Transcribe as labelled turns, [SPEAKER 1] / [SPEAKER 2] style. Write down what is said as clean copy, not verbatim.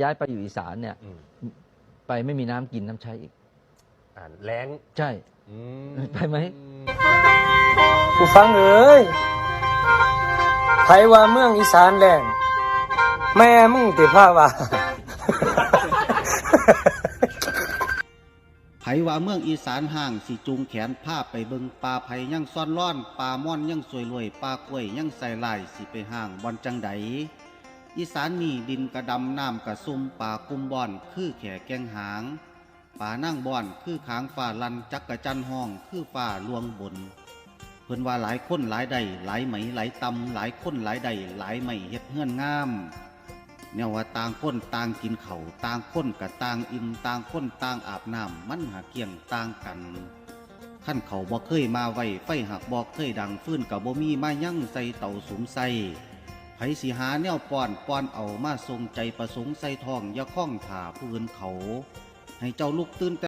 [SPEAKER 1] ย้ายไปอยู่อีสานเนี่ยไปไม่มีน้ำกินน้ำใช้อีก
[SPEAKER 2] แล้ง
[SPEAKER 1] ใช่ไปไหม
[SPEAKER 3] กูฟังเอ้ยไผว่าเมืองอีสานแล้งแม่มึงติพาว่า
[SPEAKER 4] ไผว่าเมืองอีสานห่างสิจูงแขนผ้าไปเบิงป่าไผยังซ่อนร้อนป่าม่อนยังสวยรวยป่ากล้วยยังใส่ลายสิไปห่างบอนจังใดอีสานนี่ดินกระดำน้ำกระซุ่มป่ากุมบ่อนคือแข่แกงหางป่านั่งบ่อนคือขางฝ่าลันจักกระจันห้องคือฝ่าลวงบนเพิ่นว่าหลายคนหลายใดหลายไหมหลายตำหลายคนหลายใดหลายไหมเฮ็ดเฮือนงามเนี่ยว่าต่างคนต่างกินเขาต่างคนกับต่างอิ่มต่างคนต่างอาบน้ำมันหาเกี่ยงต่างกันขั้นเขาบ่เคยมาไว้ไฟหักบ่เคยดังฟื้นกับบ่มีมายั่งใส่เต่าสุมใส่ไผสิหาแนวป้อนเอามาทรงใจประสงค์ใส่ทองอย่าคล้องถ่าผู้อื่นเขาให้เจ้าลุกตื่น